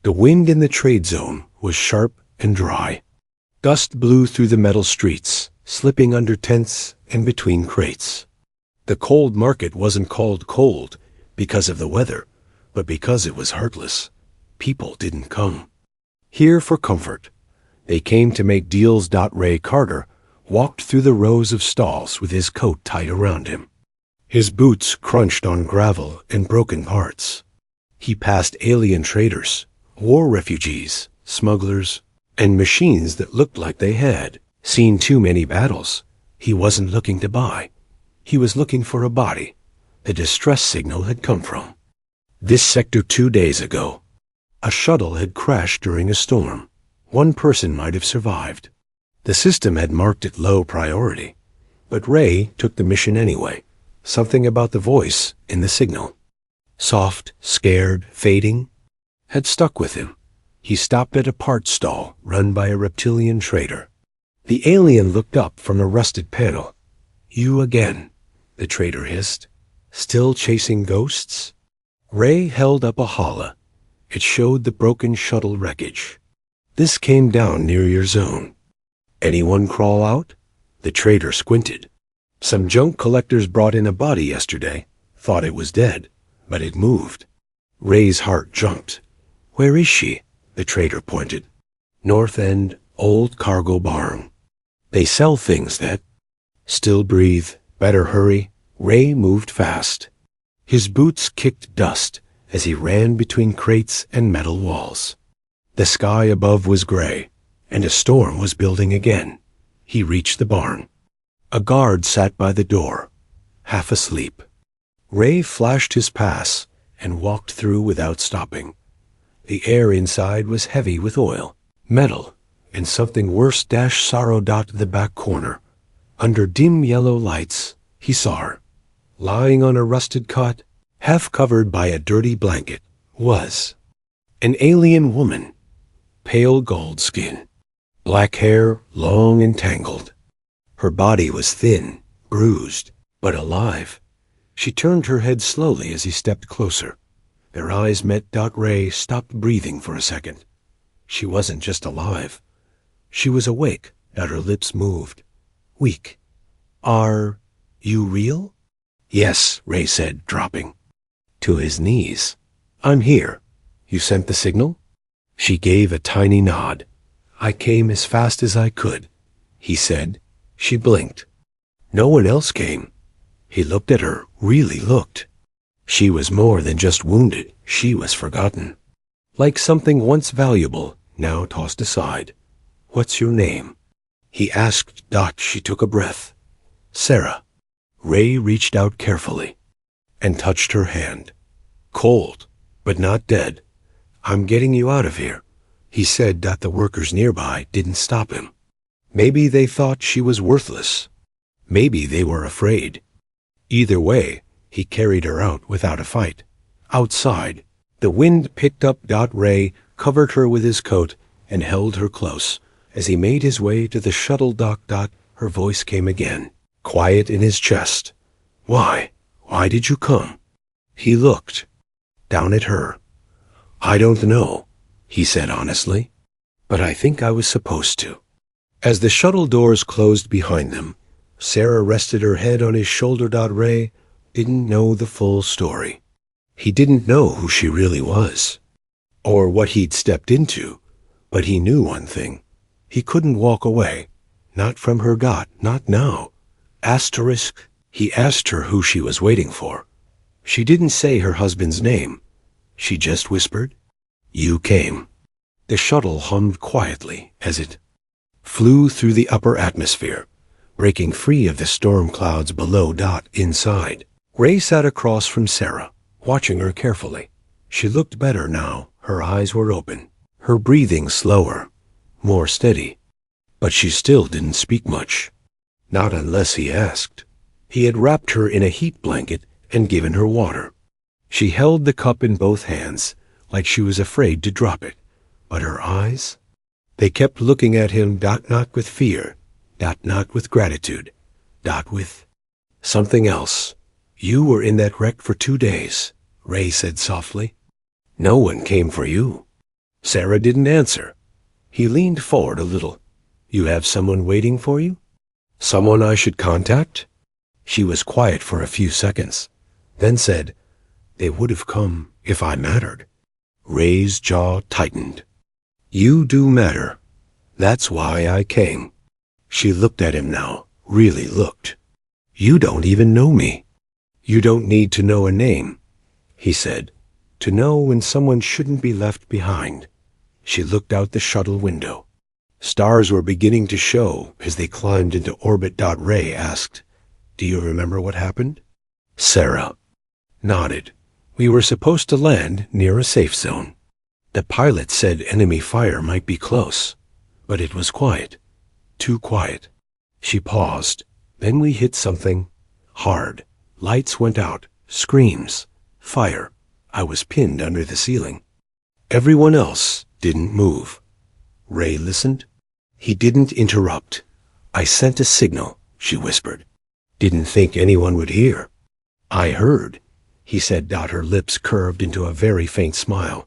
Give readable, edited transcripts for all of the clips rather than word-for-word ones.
The wind in the trade zone was sharp and dry. Dust blew through the metal streets, slipping under tents and between crates. The cold market wasn't called cold because of the weather, but because it was heartless. People didn't come here for comfort. They came to make deals. Ray Carter walked through the rows of stalls with his coat tight around him. His boots crunched on gravel and broken parts. He passed alien traders, war refugees, smugglers, and machines that looked like they had seen too many battles. He wasn't looking to buy. He was looking for a body the distress signal had come from. This sector 2 days ago. A shuttle had crashed during a storm. One person might have survived. The system had marked it low priority, but Ray took the mission anyway. Something about the voice in the signal, soft, scared, fading, had stuck with him. He stopped at a parts stall run by a reptilian trader. The alien looked up from a rusted panel. "You again," the trader hissed. "Still chasing ghosts?" Ray held up a holla. It showed the broken shuttle wreckage. "This came down near your zone. Anyone crawl out?" The trader squinted. "Some junk collectors brought in a body yesterday. Thought it was dead, but it moved." Ray's heart jumped. "Where is she?" The trader pointed. "North End, old cargo barn. They sell things that..." "Still breathe. Better hurry." Ray moved fast. His boots kicked dust as he ran between crates and metal walls. The sky above was gray, and a storm was building again. He reached the barn. A guard sat by the door, half asleep. Ray flashed his pass and walked through without stopping. The air inside was heavy with oil, metal, and something worse. Sorrow. The back corner. Under dim yellow lights, he saw her. Lying on a rusted cot, half covered by a dirty blanket, was an alien woman. Pale gold skin, black hair long and tangled. Her body was thin, bruised, but alive. She turned her head slowly as he stepped closer. Their eyes met. Ray stopped breathing for a second. She wasn't just alive. She was awake. Her lips moved. Weak. "Are you real?" "Yes," Ray said, dropping to his knees. "I'm here. You sent the signal?" She gave a tiny nod. "I came as fast as I could," he said. She blinked. "No one else came." He looked at her, really looked. She was more than just wounded. She was forgotten. Like something once valuable, now tossed aside. "What's your name?" he asked. She took a breath. "Sarah." Ray reached out carefully and touched her hand. Cold, but not dead. "I'm getting you out of here," he said. The workers nearby didn't stop him. Maybe they thought she was worthless. Maybe they were afraid. Either way, he carried her out without a fight. Outside, the wind picked up. Ray covered her with his coat and held her close. As he made his way to the shuttle dock. Her voice came again, quiet in his chest. "Why? Why did you come?" He looked down at her. "I don't know," he said honestly, "but I think I was supposed to." As the shuttle doors closed behind them, Sarah rested her head on his shoulder. Ray didn't know the full story. He didn't know who she really was, or what he'd stepped into, but he knew one thing. He couldn't walk away. Not from her. Not now. Asterisk. He asked her who she was waiting for. She didn't say her husband's name. She just whispered, "You came." The shuttle hummed quietly as it flew through the upper atmosphere, breaking free of the storm clouds below. Inside, Ray sat across from Sarah, watching her carefully. She looked better now. Her eyes were open, her breathing slower, more steady. But she still didn't speak much. Not unless he asked. He had wrapped her in a heat blanket and given her water. She held the cup in both hands, like she was afraid to drop it. But her eyes, they kept looking at him. Not with fear, not with gratitude, with something else. "You were in that wreck for 2 days," Ray said softly. "No one came for you." Sarah didn't answer. He leaned forward a little. You have someone waiting for you? Someone I should contact? She was quiet for a few seconds, then said, They would have come if I mattered. Ray's jaw tightened. You do matter. That's why I came. She looked at him now, really looked. You don't even know me. You don't need to know a name, he said, to know when someone shouldn't be left behind. She looked out the shuttle window. Stars were beginning to show as they climbed into orbit. Ray asked, Do you remember what happened? Sarah nodded. We were supposed to land near a safe zone. The pilot said enemy fire might be close, but it was quiet. Too quiet. She paused. Then we hit something hard. Lights went out. Screams. Fire. I was pinned under the ceiling. Everyone else didn't move. Ray listened. He didn't interrupt. I sent a signal, she whispered. Didn't think anyone would hear. I heard, he said. Her lips curved into a very faint smile.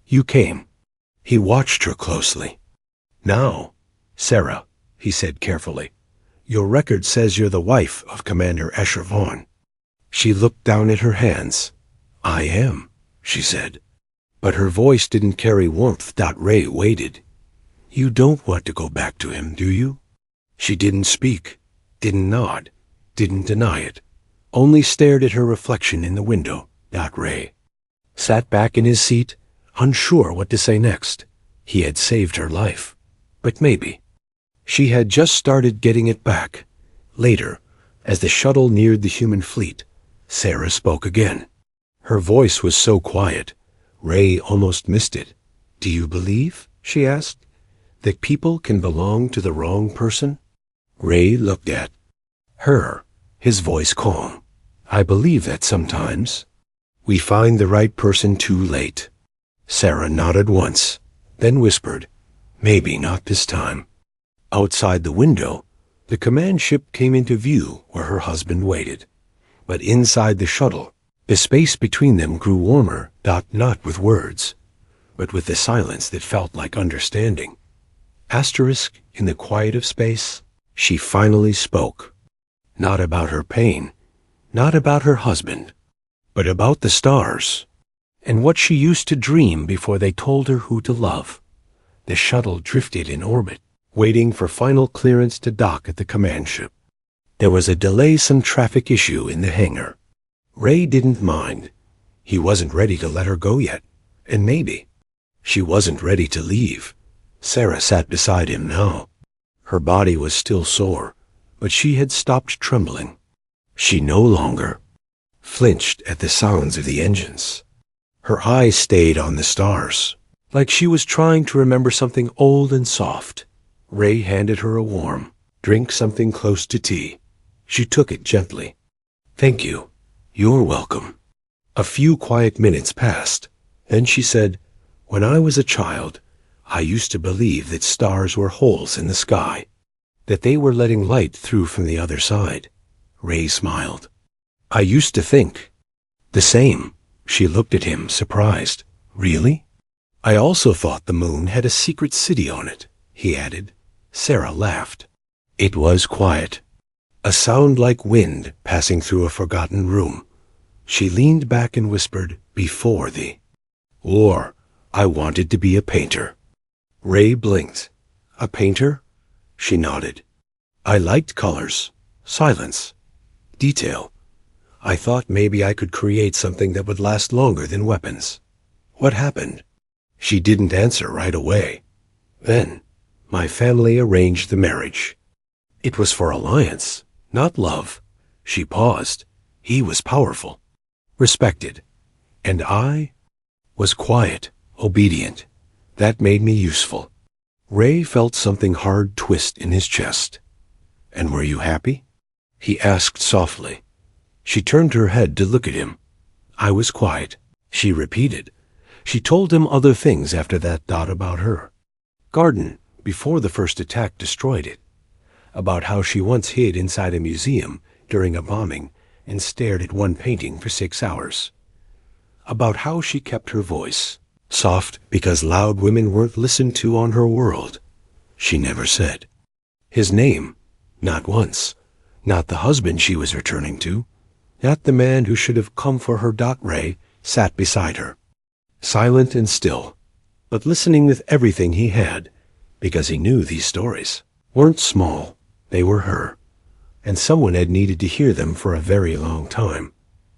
You came. He watched her closely. Now, Sarah, he said carefully, your record says you're the wife of Commander Escher Vaughn. She looked down at her hands. I am, she said. But her voice didn't carry warmth. Ray waited. You don't want to go back to him, do you? She didn't speak, didn't nod, didn't deny it, only stared at her reflection in the window. Ray sat back in his seat, unsure what to say next. He had saved her life, but maybe. She had just started getting it back. Later, as the shuttle neared the human fleet, Sarah spoke again. Her voice was so quiet, Ray almost missed it. Do you believe, she asked, that people can belong to the wrong person? Ray looked at her, his voice calm. I believe that sometimes we find the right person too late. Sarah nodded once, then whispered, Maybe not this time. Outside the window, the command ship came into view where her husband waited. But inside the shuttle, the space between them grew warmer, not with words, but with the silence that felt like understanding. Asterisk, in the quiet of space, she finally spoke. Not about her pain, not about her husband, but about the stars, and what she used to dream before they told her who to love. The shuttle drifted in orbit, waiting for final clearance to dock at the command ship. There was a delay, some traffic issue in the hangar. Ray didn't mind. He wasn't ready to let her go yet, and maybe she wasn't ready to leave. Sarah sat beside him now. Her body was still sore, but she had stopped trembling. She no longer flinched at the sounds of the engines. Her eyes stayed on the stars, like she was trying to remember something old and soft. Ray handed her a warm drink, something close to tea. She took it gently. Thank you. You're welcome. A few quiet minutes passed. Then she said, When I was a child, I used to believe that stars were holes in the sky, that they were letting light through from the other side. Ray smiled. I used to think the same. She looked at him, surprised. Really? I also thought the moon had a secret city on it, he added. Sarah laughed. It was quiet. A sound like wind passing through a forgotten room. She leaned back and whispered, Before the war, I wanted to be a painter. Ray blinked. A painter? She nodded. I liked colors, silence, detail. I thought maybe I could create something that would last longer than weapons. What happened? She didn't answer right away. Then, my family arranged the marriage. It was for alliance, not love. She paused. He was powerful, respected, and I was quiet, obedient. That made me useful. Ray felt something hard twist in his chest. And were you happy? He asked softly. She turned her head to look at him. I was quiet. She repeated. She told him other things after that. About her garden before the first attack destroyed it. About how she once hid inside a museum during a bombing and stared at one painting for 6 hours. About how she kept her voice, Soft because loud women weren't listened to on her world. She never said his name, not once, not the husband she was returning to, not the man who should have come for her. Ray sat beside her, silent and still, but listening with everything he had, because he knew these stories weren't small, they were her, and someone had needed to hear them for a very long time.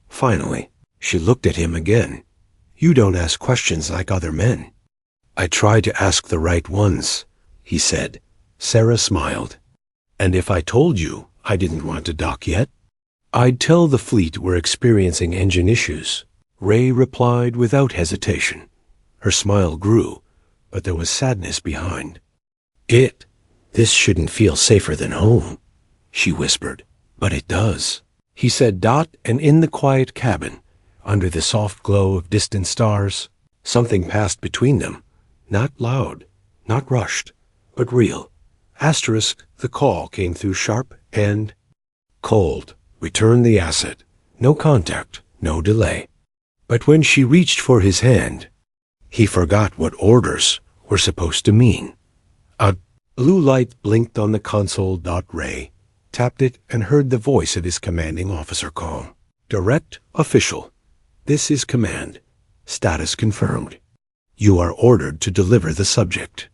Finally, she looked at him again. You don't ask questions like other men. I try to ask the right ones, he said. Sarah smiled. And if I told you I didn't want to dock yet, I'd tell the fleet we're experiencing engine issues. Ray replied without hesitation. Her smile grew, but there was sadness behind. This shouldn't feel safer than home, she whispered. But it does, he said. And in the quiet cabin, under the soft glow of distant stars, something passed between them, not loud, not rushed, but real. The call came through sharp and cold. Return the asset. No contact, no delay. But when she reached for his hand, he forgot what orders were supposed to mean. A blue light blinked on the console. Ray tapped it and heard the voice of his commanding officer call. Direct official. This is command. Status confirmed. You are ordered to deliver the subject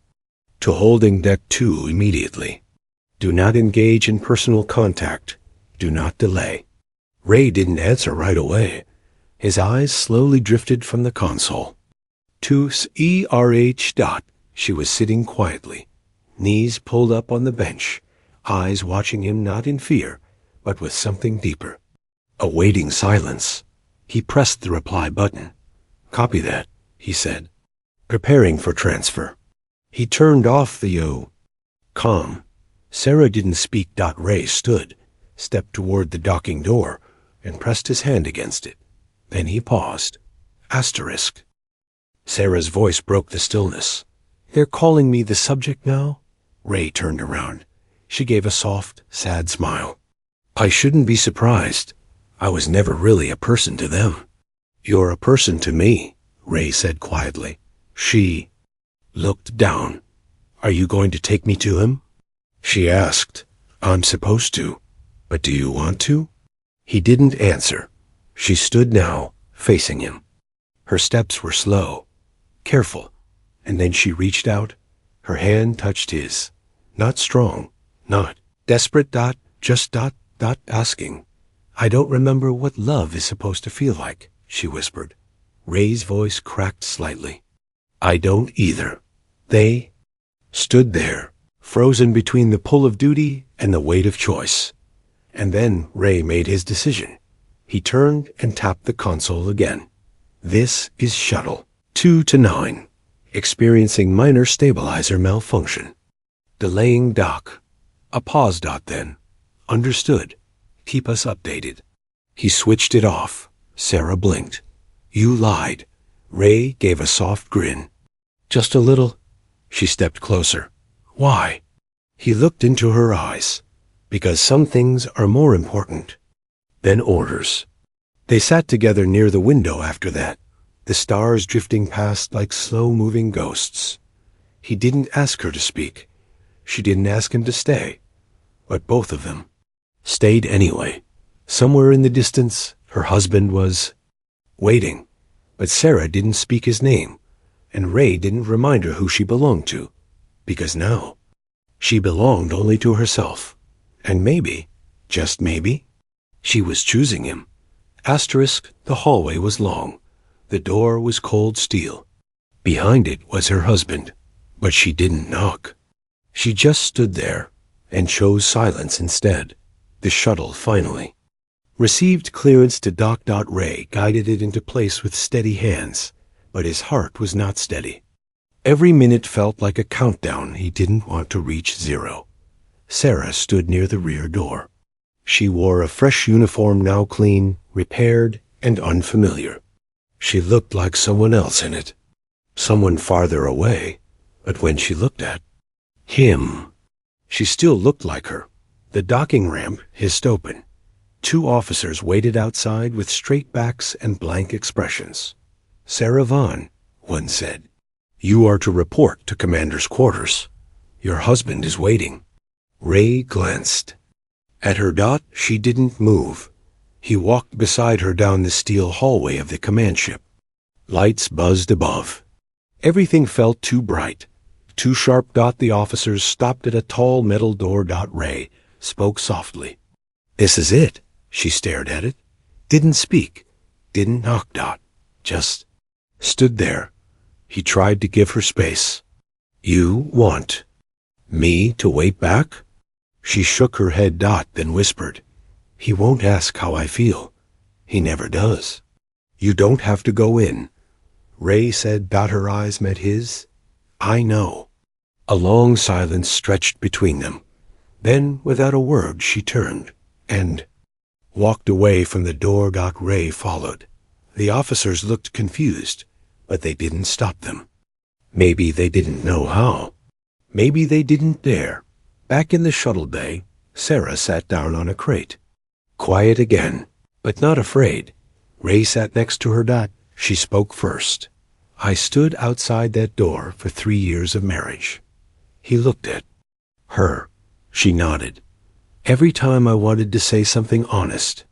to holding deck 2 immediately. Do not engage in personal contact. Do not delay. Ray didn't answer right away. His eyes slowly drifted from the console to ERH. She was sitting quietly, knees pulled up on the bench, eyes watching him not in fear, but with something deeper. Awaiting silence, he pressed the reply button. Copy that, he said. Preparing for transfer. He turned off the comm. Sarah didn't speak. Ray stood, stepped toward the docking door, and pressed his hand against it. Then he paused. Asterisk. Sarah's voice broke the stillness. They're calling me the subject now? Ray turned around. She gave a soft, sad smile. I shouldn't be surprised. I was never really a person to them. You're a person to me, Ray said quietly. She looked down. Are you going to take me to him? She asked. I'm supposed to. But do you want to? He didn't answer. She stood now, facing him. Her steps were slow, careful, and then she reached out. Her hand touched his. Not strong, not desperate. Just asking. I don't remember what love is supposed to feel like, she whispered. Ray's voice cracked slightly. I don't either. They stood there, frozen between the pull of duty and the weight of choice. And then Ray made his decision. He turned and tapped the console again. This is Shuttle 2 to 9, experiencing minor stabilizer malfunction. Delaying dock. A pause. Then. Understood. Keep us updated. He switched it off. Sarah blinked. You lied. Ray gave a soft grin. Just a little. She stepped closer. Why? He looked into her eyes. Because some things are more important than orders. They sat together near the window after that, the stars drifting past like slow-moving ghosts. He didn't ask her to speak. She didn't ask him to stay. But both of them stayed anyway. Somewhere in the distance, her husband was waiting. But Sarah didn't speak his name, and Ray didn't remind her who she belonged to, because now she belonged only to herself. And maybe, just maybe, she was choosing him. The hallway was long. The door was cold steel. Behind it was her husband, but she didn't knock. She just stood there and chose silence instead. The shuttle finally received clearance to dock. Ray guided it into place with steady hands, but his heart was not steady. Every minute felt like a countdown. He didn't want to reach 0. Sarah stood near the rear door. She wore a fresh uniform, now clean, repaired, and unfamiliar. She looked like someone else in it. Someone farther away, but when she looked at him, she still looked like her. The docking ramp hissed open. 2 officers waited outside with straight backs and blank expressions. Sarah Vaughn one said. You are to report to Commander's quarters. Your husband is waiting. Ray glanced. At her dot, she didn't move. He walked beside her down the steel hallway of the command ship. Lights buzzed above. Everything felt too bright, too sharp. The officers stopped at a tall metal door. Ray spoke softly. This is it. She stared at it. Didn't speak. Didn't knock. Just stood there. He tried to give her space. You want me to wait back? She shook her head. Then whispered. He won't ask how I feel. He never does. You don't have to go in. Ray said. Her eyes met his. I know. A long silence stretched between them. Then, without a word, she turned and walked away from the door. Ray followed. The officers looked confused, but they didn't stop them. Maybe they didn't know how. Maybe they didn't dare. Back in the shuttle bay, Sarah sat down on a crate. Quiet again, but not afraid. Ray sat next to her. She spoke first. I stood outside that door for 3 years of marriage. He looked at her. She nodded. Every time I wanted to say something honest,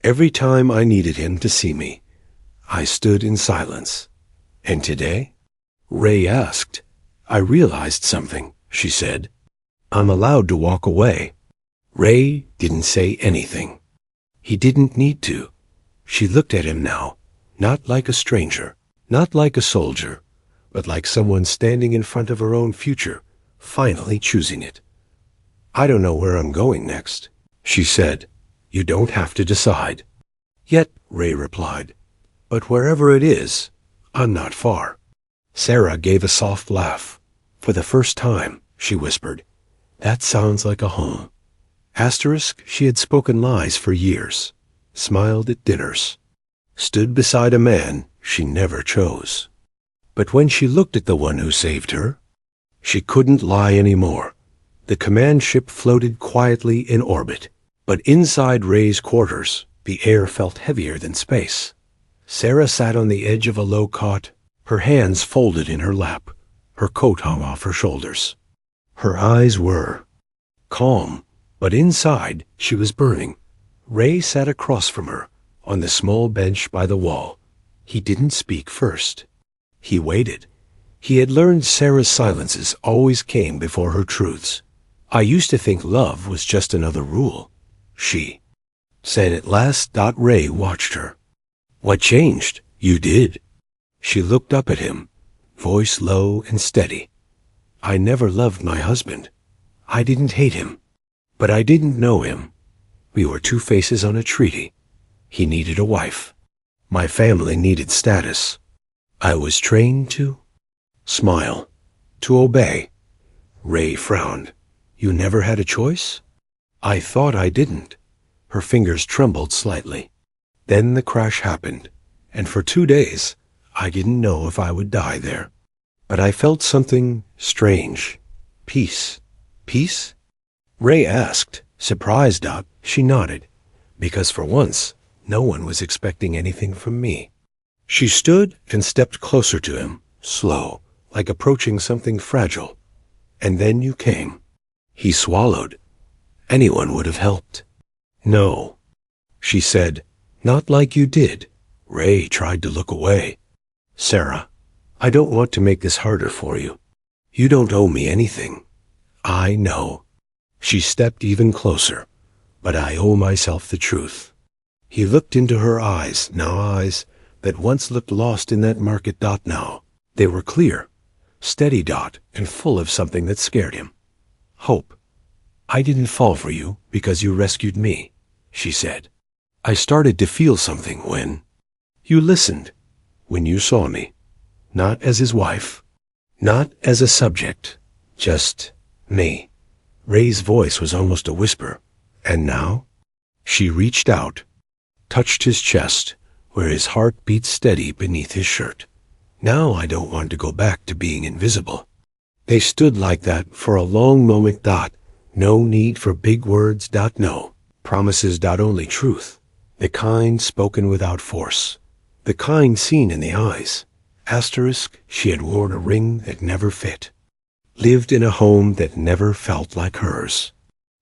every time I needed him to see me, I stood in silence. And today? Ray asked. I realized something, she said. I'm allowed to walk away. Ray didn't say anything. He didn't need to. She looked at him now, not like a stranger, not like a soldier, but like someone standing in front of her own future, finally choosing it. I don't know where I'm going next, she said. You don't have to decide. Yet, Ray replied, but wherever it is, I'm not far. Sarah gave a soft laugh. For the first time, she whispered, that sounds like a home. Asterisk, she had spoken lies for years, smiled at dinners, stood beside a man she never chose. But when she looked at the one who saved her, she couldn't lie anymore. The command ship floated quietly in orbit, but inside Ray's quarters, the air felt heavier than space. Sarah sat on the edge of a low cot, her hands folded in her lap, her coat hung off her shoulders. Her eyes were calm, but inside she was burning. Ray sat across from her, on the small bench by the wall. He didn't speak first. He waited. He had learned Sarah's silences always came before her truths. I used to think love was just another rule, she said at last. Ray watched her. What changed? You did. She looked up at him, voice low and steady. I never loved my husband. I didn't hate him, but I didn't know him. We were two faces on a treaty. He needed a wife. My family needed status. I was trained to smile, to obey. Ray frowned. You never had a choice? I thought I didn't. Her fingers trembled slightly. Then the crash happened, and for 2 days, I didn't know if I would die there. But I felt something strange. Peace. Peace? Ray asked, surprised. She nodded, because for once, no one was expecting anything from me. She stood and stepped closer to him, slow, like approaching something fragile. And then you came. He swallowed. Anyone would have helped. No, she said, not like you did. Ray tried to look away. Sarah, I don't want to make this harder for you. You don't owe me anything. I know. She stepped even closer, but I owe myself the truth. He looked into her eyes, now eyes that once looked lost in that market. Now they were clear, steady, and full of something that scared him. Hope. I didn't fall for you because you rescued me, she said. I started to feel something when you listened, when you saw me, not as his wife, not as a subject, just me. Ray's voice was almost a whisper. And now? She reached out, touched his chest, where his heart beat steady beneath his shirt. Now I don't want to go back to being invisible. They stood like that for a long moment. No need for big words. No promises. Only truth. The kind spoken without force. The kind seen in the eyes. She had worn a ring that never fit, lived in a home that never felt like hers.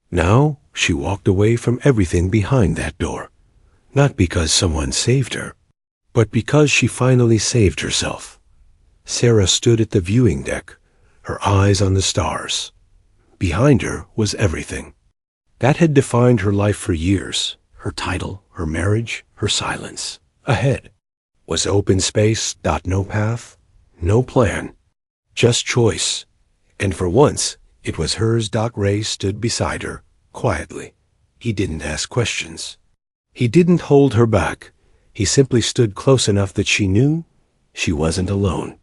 Now she walked away from everything behind that door, not because someone saved her, but because she finally saved herself. Sarah stood at the viewing deck, her eyes on the stars. Behind her was everything that had defined her life for years, her title, her marriage, her silence. Ahead was open space, no path, no plan, just choice. And for once, it was hers. Ray stood beside her, quietly. He didn't ask questions. He didn't hold her back. He simply stood close enough that she knew she wasn't alone.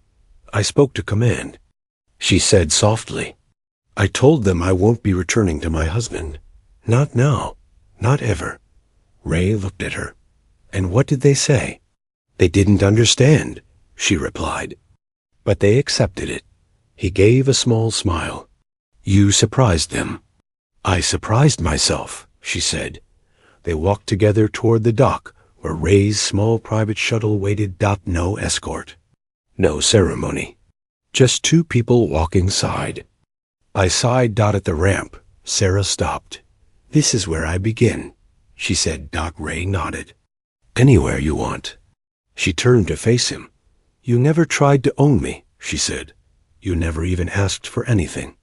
"I spoke to command," she said softly. "I told them I won't be returning to my husband. Not now. Not ever." Ray looked at her. "And what did they say?" "They didn't understand," she replied. "But they accepted it." He gave a small smile. "You surprised them." "I surprised myself," she said. They walked together toward the dock where Ray's small private shuttle waited. No escort. No ceremony. Just two people walking side. I sighed. At the ramp, Sarah stopped. "This is where I begin," she said. Ray nodded. "Anywhere you want." She turned to face him. "You never tried to own me," she said. "You never even asked for anything."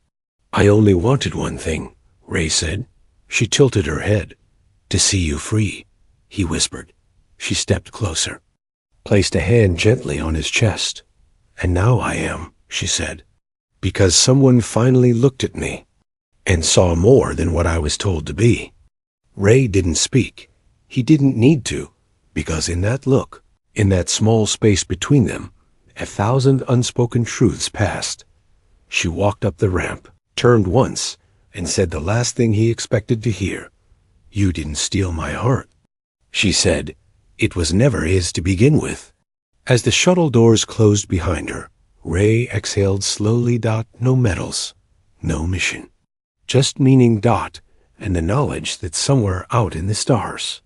"I only wanted one thing," Ray said. She tilted her head. "To see you free," he whispered. She stepped closer, placed a hand gently on his chest. "And now I am," she said, "because someone finally looked at me and saw more than what I was told to be." Ray didn't speak. He didn't need to, because in that look, in that small space between them, 1,000 unspoken truths passed. She walked up the ramp, turned once, and said the last thing he expected to hear. "You didn't steal my heart," she said. "It was never his to begin with." As the shuttle doors closed behind her, Ray exhaled slowly. No medals, no mission, just meaning. And the knowledge that somewhere out in the stars,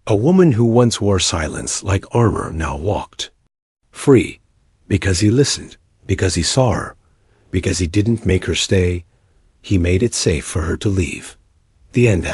a woman who once wore silence like armor now walked. Free, because he listened, because he saw her, because he didn't make her stay. He made it safe for her to leave. The end.